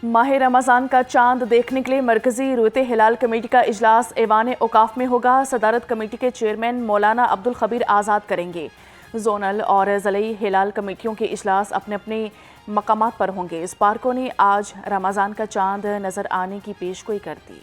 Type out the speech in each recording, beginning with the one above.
माह रमज़ान का चांद देखने के लिए मरकजी रुयते हिलाल कमेटी का इजलास ऐवान औकाफ में होगा। सदारत कमेटी के चेयरमैन मौलाना अब्दुल खबीर आज़ाद करेंगे। जोनल और ज़िलाई हिलाल कमेटियों के इजलास अपने अपने मकामात पर होंगे। इस पार्कों ने आज रमज़ान का चांद नज़र आने की पेशगोई कर दी।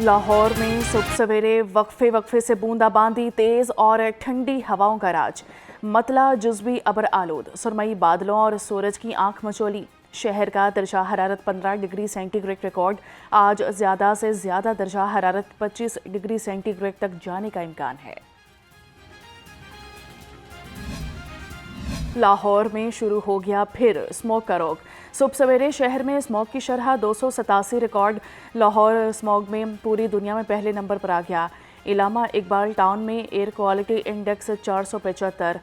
लाहौर में सुबह सवेरे वक्फे से बूंदाबांदी, तेज़ और ठंडी हवाओं का राज। मतला जुज़वी अबर आलूद, सुरमई बादलों और सूरज की आंख मचोली। शहर का दर्जा हरारत 15 डिग्री सेंटीग्रेड रिकॉर्ड। आज ज़्यादा से ज़्यादा दर्जा हरारत 25 डिग्री सेंटीग्रेड तक जाने का इम्कान है। लाहौर में शुरू हो गया फिर स्मोक का रोग। सुबह सवेरे शहर में स्मोक की शरह 287 रिकॉर्ड। लाहौर स्मोक में पूरी दुनिया में पहले नंबर पर आ गया। इलामा इकबाल टाउन में air quality index 475,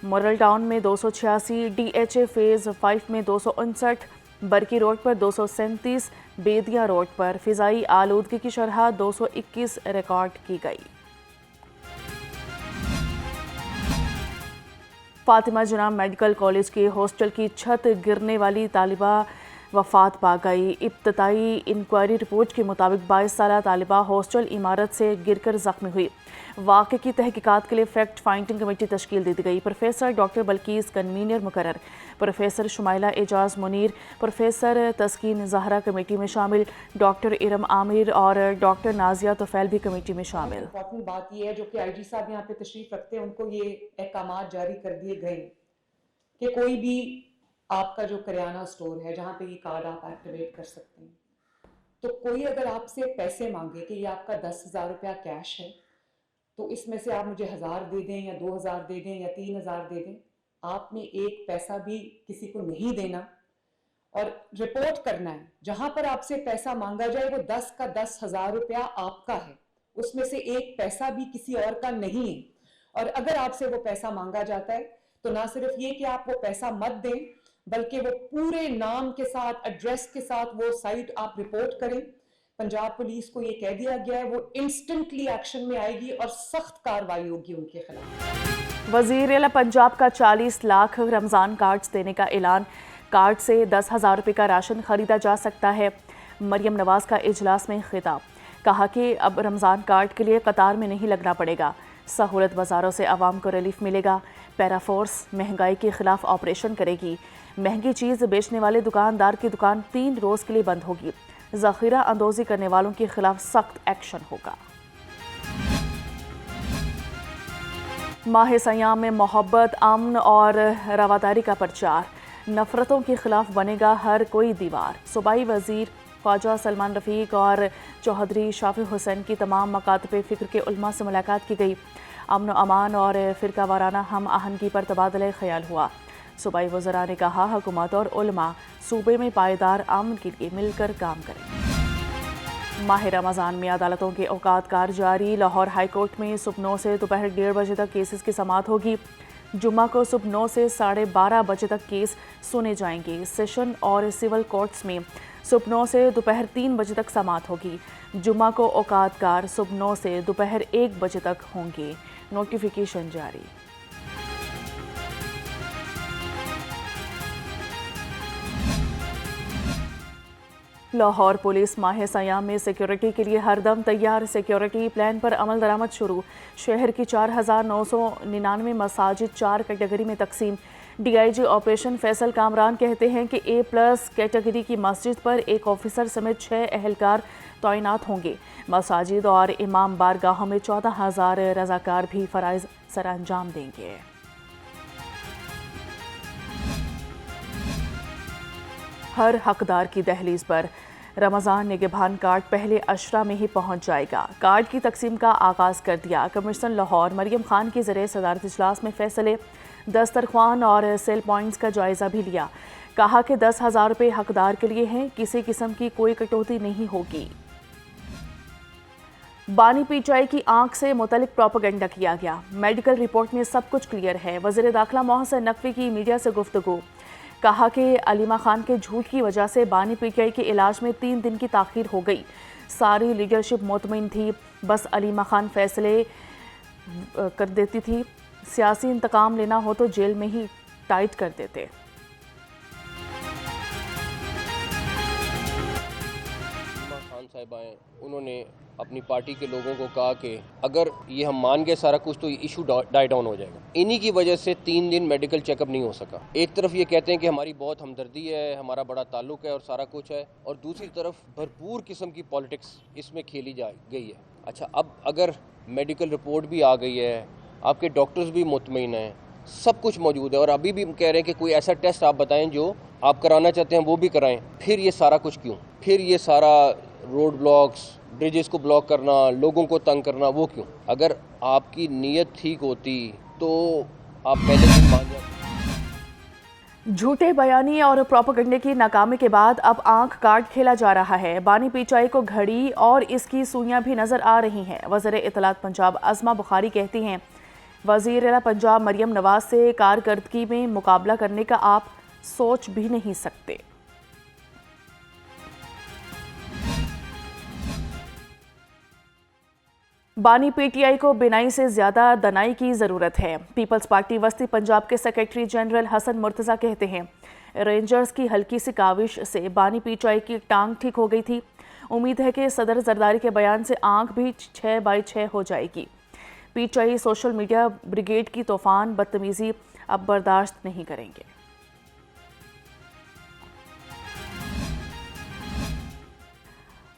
moral town में 286, DHA फेज़ 5 में 259, बरकी रोड पर 237, बेदिया रोड पर फ़िज़ाई आलूदगी की शरह 221 रिकॉर्ड की गई। फातिमा जिन्ना मेडिकल कॉलेज के हॉस्टल की छत गिरने वाली तालिबा वफात पा गई। इब्तदाई इंक्वायरी रिपोर्ट के मुताबिक 22 साला तालिबा हॉस्टल इमारत से गिरकर जख्मी हुई। वाक़े की तहकीकात के लिए फैक्ट फाइंडिंग कमेटी तश्कील दे दी गई। प्रोफेसर डॉक्टर बल्कीस कन्वीनर मुकर्रर, प्रोफेसर शुमाइला एजाज मुनीर, प्रोफेसर तस्कीन ज़हरा कमेटी में शामिल, डॉक्टर इरम आमिर और डॉक्टर नाजिया तोफैल भी कमेटी में शामिल। इम्पॉर्टेंट बात यह है जो कि IG साहब यहाँ पे तशरीफ रखते हैं, उनको ये अहकामात जारी कर दिए गए कि कोई भी आपका जो करियाना स्टोर है जहाँ पे ये कार्ड आप एक्टिवेट कर सकते हैं, तो कोई अगर आपसे पैसे मांगे कि ये आपका 10,000 रुपया कैश है, तो इसमें से आप मुझे 1,000 दे दें या 2,000 दे दें या 3,000 दे दें, आपने एक पैसा भी किसी को नहीं देना और रिपोर्ट करना है। जहां पर आपसे पैसा मांगा जाए वो 10 का 10,000 रुपया आपका है, उसमें से एक पैसा भी किसी और का नहीं है। और अगर आपसे वो पैसा मांगा जाता है तो ना सिर्फ ये कि आप वो पैसा मत दें, बल्कि वो पूरे नाम के साथ, एड्रेस के साथ वो साइट आप रिपोर्ट करें। पंजाब पुलिस को ये कह दिया गया है वो इंस्टेंटली एक्शन में आएगी और सख्त कार्रवाई होगी उनके खिलाफ। वज़ीर आला पंजाब का 40 लाख रमज़ान कार्ड्स देने का ऐलान। कार्ड से 10,000 रुपये का राशन खरीदा जा सकता है। मरियम नवाज का इजलास में खिताब, कहा कि अब रमज़ान कार्ड के लिए कतार में नहीं लगना पड़ेगा। सहूलत बाज़ारों से आवाम को रिलीफ मिलेगा। पैराफोर्स महंगाई के खिलाफ ऑपरेशन करेगी। महंगी चीज़ बेचने वाले दुकानदार की दुकान 3 रोज़ के लिए बंद होगी। ज़ख़ीरा अंदोज़ी करने वालों के खिलाफ सख्त एक्शन होगा। माह सयाम में मोहब्बत, अमन और रवादारी का प्रचार। नफ़रतों के खिलाफ बनेगा हर कोई दीवार। सूबाई वज़ीर ख्वाजा सलमान रफ़ीक और चौधरी शाफी हुसैन की तमाम मकातब फ़िक्र के उलमा से मुलाकात की गई। अमन व अमान और फ़िरका वाराना हम आहंगी पर तबादला ख्याल हुआ। सूबाई वज़रा ने कहा हुकूमत और उलमा सूबे में पायदार अमन के लिए मिलकर काम करें। माह रमज़ान में अदालतों के औकात कार जारी। लाहौर हाई कोर्ट में सुबह 9 से दोपहर 1:30 बजे तक केसेस की समाअत होगी। जुम्मा को सुबह 9 से 12:30 बजे तक केस सुने जाएंगे। सेशन और सिविल कोर्ट्स में सुबह 9 से दोपहर 3 बजे तक समाअत होगी। जुम्मा को औकात कार सुबह 9 से दोपहर 1 बजे तक होंगे। नोटिफिकेशन जारी। लाहौर पुलिस माह सयाम में सिक्योरिटी के लिए हरदम तैयार। सिक्योरिटी प्लान पर अमल दरामद शुरू। शहर की 4,999 मसाजिद 4 कैटेगरी में तकसीम। DIG ऑपरेशन फैसल कामरान कहते हैं कि A+ कैटेगरी की मस्जिद पर एक ऑफिसर समेत 6 एहलकार तैनात होंगे। मसाजिद और इमाम बारगाहों में 14,000 रजाकार भी फ़राइज़ सर अंजाम देंगे। हर हकदार की दहलीज पर रमज़ान निगहबान कार्ड पहले अशरा में ही पहुंच जाएगा। कार्ड की तकसीम का आगाज़ कर दिया। कमिश्नर लाहौर मरियम खान के ज़रिए सदारत इजलास में फैसले, दस्तरख्वान और सेल पॉइंट्स का जायज़ा भी लिया। कहा कि 10,000 रुपये हकदार के लिए हैं, किसी किस्म की कोई कटौती नहीं होगी। बानी पीचाई की आंख से मुतल्लिक प्रोपेगेंडा किया गया। मेडिकल रिपोर्ट में सब कुछ क्लियर है। वज़ीर दाखिला मोहसिन नकवी की मीडिया से गुफ्तगू, कहा कि अलीमा खान के झूठ की वजह से बानी पीटीआई के इलाज में 3 दिन की ताख़ीर हो गई। सारी लीडरशिप मुतमईन थी, बस अलीमा खान फैसले कर देती थी। सियासी इंतकाम लेना हो तो जेल में ही टाइट कर देते। खान साहब आए, उन्होंने अपनी पार्टी के लोगों को कहा कि अगर ये हम मान गए सारा कुछ तो ये इशू डाई डाउन हो जाएगा। इन्हीं की वजह से 3 दिन मेडिकल चेकअप नहीं हो सका। एक तरफ ये कहते हैं कि हमारी बहुत हमदर्दी है, हमारा बड़ा ताल्लुक है और सारा कुछ है, और दूसरी तरफ भरपूर किस्म की पॉलिटिक्स इसमें खेली जा गई है। अच्छा, अब अगर मेडिकल रिपोर्ट भी आ गई है, आपके डॉक्टर्स भी मुतमईन हैं, सब कुछ मौजूद है, और अभी भी कह रहे हैं कि कोई ऐसा टेस्ट आप बताएं जो आप कराना चाहते हैं वो भी कराएं, फिर ये सारा कुछ क्यों? फिर ये सारा रोड ब्लॉक्स, ब्रिजेस को ब्लॉक करना, लोगों को तंग करना, वो क्यों? अगर आपकी नीयत ठीक होती तो आप पहले दिन मान जाते। झूठे बयानी और प्रोपेगेंडे की नाकामी के बाद अब आंख काट खेला जा रहा है। बानी पीचाई को घड़ी और इसकी सुइयां भी नजर आ रही हैं। वज़ीर इत्तलात पंजाब अज़मा बुखारी कहती हैं, वज़ीर पंजाब मरियम नवाज से कारकर्दगी में मुकाबला करने का आप सोच भी नहीं सकते। बानी पीटीआई को बिनाई से ज्यादा दनाई की जरूरत है। पीपल्स पार्टी वस्ती पंजाब के सेक्रेटरी जनरल हसन मुर्तज़ा कहते हैं, रेंजर्स की हल्की सी काविश से बानी पीटीआई की टांग ठीक हो गई थी। उम्मीद है कि सदर जरदारी के बयान से आंख भी 6/6 हो जाएगी। पीटीआई सोशल मीडिया ब्रिगेड की तूफान बदतमीजी अब बर्दाश्त नहीं करेंगे।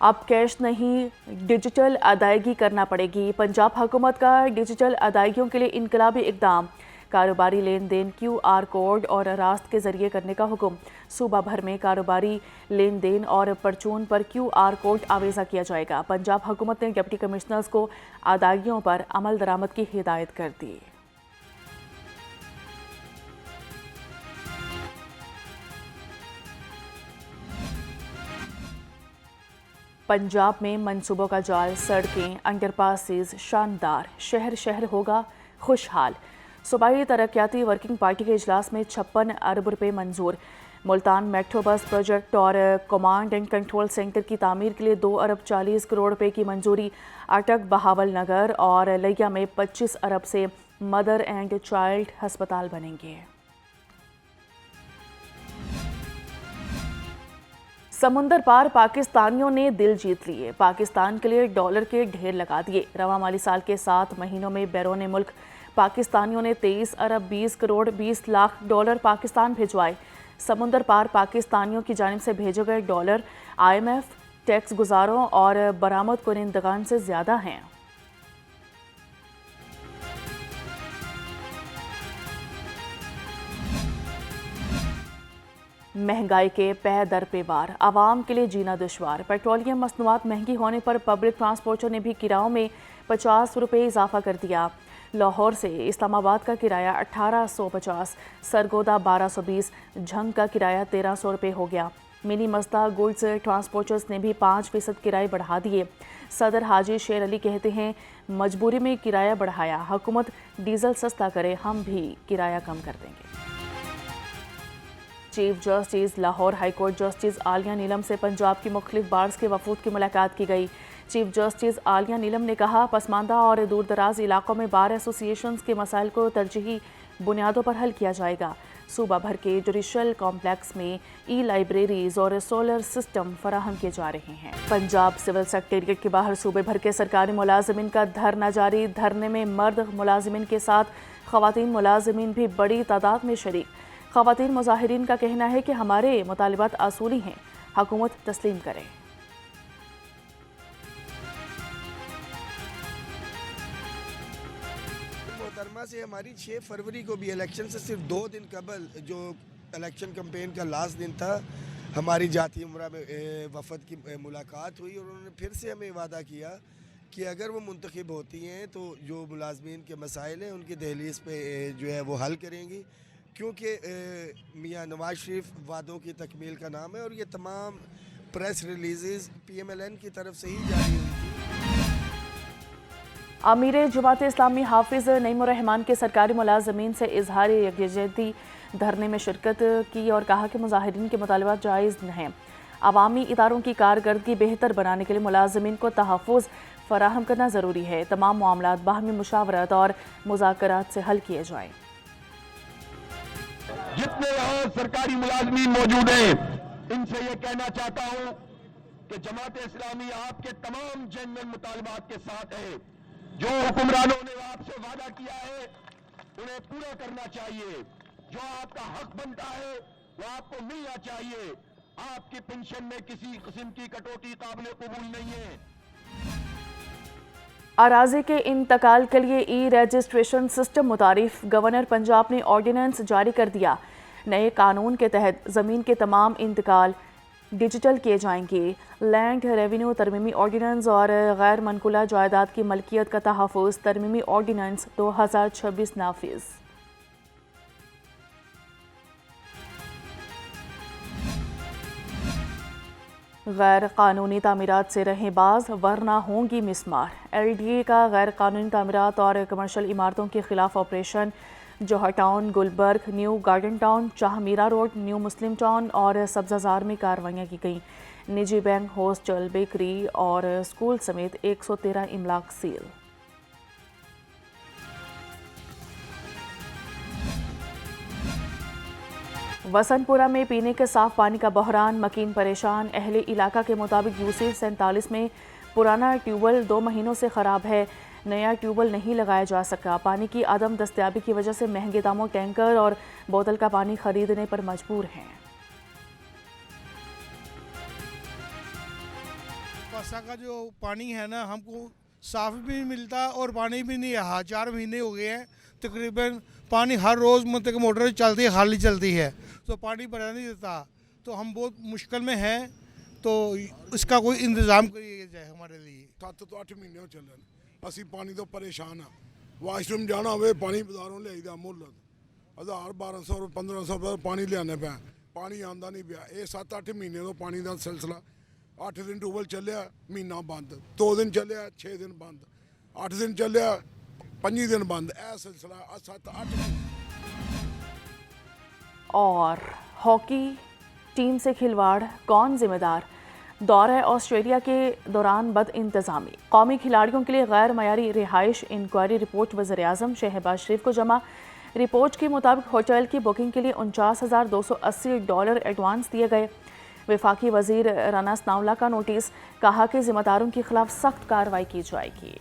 अब कैश नहीं, डिजिटल अदायगी करना पड़ेगी। पंजाब हुकूमत का डिजिटल अदायगियों के लिए इनकलाबी इकदाम। कारोबारी लेन देन QR कोड और रास्त के जरिए करने का हुक्म। सूबा भर में कारोबारी लेन देन और परचून पर QR कोड आवेजा किया जाएगा। पंजाब हुकूमत ने डिप्टी कमिश्नर्स को अदायगियों पर अमल दरामद की हिदायत कर दी। पंजाब में मंसूबों का जाल, सड़कें, अंडरपासेस शानदार, शहर शहर होगा खुशहाल। सूबाई तरक्याती वर्किंग पार्टी के इजलास में 56 अरब रुपए मंजूर। मुल्तान मेट्रो बस प्रोजेक्ट और कमांड एंड कंट्रोल सेंटर की तामीर के लिए 2 अरब 40 करोड़ रुपए की मंजूरी। अटक, बहावल नगर और लिया में 25 अरब से मदर एंड चाइल्ड अस्पताल बनेंगे। समुंदर पार पाकिस्तानियों ने दिल जीत लिए। पाकिस्तान के लिए डॉलर के ढेर लगा दिए। रवा माली साल के 7 महीनों में बैरून मुल्क पाकिस्तानियों ने 23 अरब 20 करोड़ 20 लाख डॉलर पाकिस्तान भिजवाए। समुंदर पार पाकिस्तानियों की जानिब से भेजे गए डॉलर IMF, टैक्स गुजारों और बरामद कुनिंदगान से ज़्यादा हैं। महंगाई के पै दर पे वार, आवाम के लिए जीना दुश्वार। पेट्रोलियम मसनूआत महंगी होने पर पब्लिक ट्रांसपोर्टर ने भी किरायों में 50 रुपये इजाफा कर दिया। लाहौर से इस्लामाबाद का किराया 1850, सरगोदा 1220, झंग का किराया 1300 रुपये हो गया। मिनी मस्दा गुड्स ट्रांसपोर्टर्स ने भी 5% किराए बढ़ा दिए। सदर हाजी शेर अली कहते हैं, मजबूरी में किराया बढ़ाया, हुकूमत डीजल सस्ता करे, हम भी किराया कम कर देंगे। Chief justice Lahore high court justice Aliya Neelam से पंजाब की मुख्तलिफ बार्स के वफूद की मुलाकात की गई। चीफ जस्टिस आलिया नीलम ने कहा, पसमानदा और दूर दराज इलाकों में बार एसोसिएशंस के मसाइल को तरजीही बुनियादों पर हल किया जाएगा। सूबा भर के जुडिशल कॉम्प्लेक्स में लाइब्रेरीज और सोलर सिस्टम फराहम किए जा रहे हैं। पंजाब सिविल सेक्रेटेरिएट के बाहर सूबे भर के सरकारी मुलाजिमीन का धरना जारी। धरने में मर्द मुलाजिमीन के साथ खवातीन मुलाजिमीन भी बड़ी तादाद में शरीक। खवातीन मुजाहिरीन का कहना है कि हमारे मुतालिबात असूली हैं, हुकूमत तस्लीम करे। मोहतरमा से हमारी 6 फरवरी को भी इलेक्शन से सिर्फ 2 दिन कबल जो इलेक्शन कैंपेन का लास्ट दिन था, हमारी जाती उम्रा में वफद की मुलाकात हुई और उन्होंने फिर से हमें वादा किया कि अगर वो मुंतखब होती हैं तो जो मुलाजमीन के मसाइल हैं उनकी दहलीज पे जो है वो हल करेंगी, क्योंकि मियाँ नवाज शरीफ वादों की तकमील का नाम है और ये तमाम प्रेस रिलीज़ PMLN की तरफ से ही जारी हुई थी। अमीर जमात इस्लामी हाफिज नईमुर रहमान के सरकारी मुलाजमीन से इजहार यकजहती धरने में शिरकत की और कहा कि मुजाहिरीन के मुतालबात जायज़ हैं। عوامی اداروں کی کارکردگی بہتر بنانے کے لیے ملازمین کو تحفظ فراہم کرنا ضروری ہے. تمام معاملات باہمی مشاورت اور مذاکرات سے حل کیے جائیں. جتنے یہاں سرکاری ملازمین موجود ہیں ان سے یہ کہنا چاہتا ہوں کہ جماعت اسلامی آپ کے تمام جنرل مطالبات کے ساتھ ہے. جو حکمرانوں نے آپ سے وعدہ کیا ہے انہیں پورا کرنا چاہیے. جو آپ کا حق بنتا ہے وہ آپ کو ملنا چاہیے. آپ کی پنشن میں کسی قسم کی کٹوتی قابل قبول نہیں ہے. اراضی کے انتقال کے لیے ای رجسٹریشن سسٹم متعارف. گورنر پنجاب نے آرڈیننس جاری کر دیا. نئے قانون کے تحت زمین کے تمام انتقال ڈیجیٹل کیے جائیں گے. لینڈ ریونیو ترمیمی آرڈیننس اور غیر منقولہ جائیداد کی ملکیت کا تحفظ ترمیمی آرڈیننس 2026 نافذ. غیر قانونی تعمیرات سے رہیں باز ورنہ ہوں گی مسمار. LDA کا غیر قانونی تعمیرات اور کمرشل عمارتوں کے خلاف operation. Johar town, Gulberg, new garden town, شاہ میرا روڈ، نیو مسلم ٹاؤن اور سبزہ میں کارروائیاں کی گئیں. نجی بینک، ہاسٹل، بیکری اور اسکول سمیت 113 املاک سیل. وسن پورہ میں پینے کے صاف پانی کا بحران. مکین پریشان. اہل علاقہ کے مطابق UC 47 میں پرانا ٹیوبویل 2 مہینوں سے خراب ہے. نیا ٹیوبویل نہیں لگایا جا سکا. پانی کی عدم دستیابی کی وجہ سے مہنگے داموں ٹینکر اور بوتل کا پانی خریدنے پر مجبور ہیں. پاسا کا جو پانی ہے نا ہم کو صاف بھی نہیں ملتا اور پانی بھی نہیں ہے. 4 مہینے ہو گئے ہیں تقریباً. پانی ہر روز مطلب موٹر چلتی ہے، خالی چلتی ہے تو پانی بھرا نہیں دیتا. تو ہم بہت مشکل میں ہیں. تو اس کا کوئی انتظام کریے جائے ہمارے لیے. 7 ਤੋਂ 8 ਮਹੀਨੇ ਹੋ ਚੱਲੇ ਨੇ ਅਸੀਂ ਪਾਣੀ ਤੋਂ ਪਰੇਸ਼ਾਨ ਆ. ਵਾਸ਼ਰੂਮ ਜਾਣਾ ਹੋਵੇ ਪਾਣੀ ਬਾਜ਼ਾਰੋਂ ਲਿਆਈਦਾ ਮੁੱਲ 1000 1200 1500 ਰੁਪਏ ਪਾਣੀ ਲਿਆਣੇ ਪਿਆ. ਪਾਣੀ ਆਂਦਾ ਨਹੀਂ ਪਿਆ. ਇਹ 7-8 ਮਹੀਨੇ ਤੋਂ ਪਾਣੀ ਦਾ ਸਿਲਸਿਲਾ. 8 ਦਿਨ ਟਿਊਬਲ ਚੱਲਿਆ ਮਹੀਨਾ ਬੰਦ, 2 ਦਿਨ ਚੱਲਿਆ 6 ਦਿਨ ਬੰਦ, 8 ਦਿਨ ਚੱਲਿਆ 5 ਦਿਨ ਬੰਦ. ਇਹ ਸਿਲਸਿਲਾ 7-8 اور ہاکی ٹیم سے کھلواڑ کون ذمہ دار؟ دورہ آسٹریلیا کے دوران بد انتظامی. قومی کھلاڑیوں کے لیے غیر معیاری رہائش. انکوائری رپورٹ وزیر اعظم شہباز شریف کو جمع. رپورٹ کے مطابق ہوٹل کی بکنگ کے لیے $49,280 ایڈوانس دیے گئے. وفاقی وزیر رانا ثناء اللہ کا نوٹس. کہا کہ ذمہ داروں کے خلاف سخت کارروائی کی جائے گی.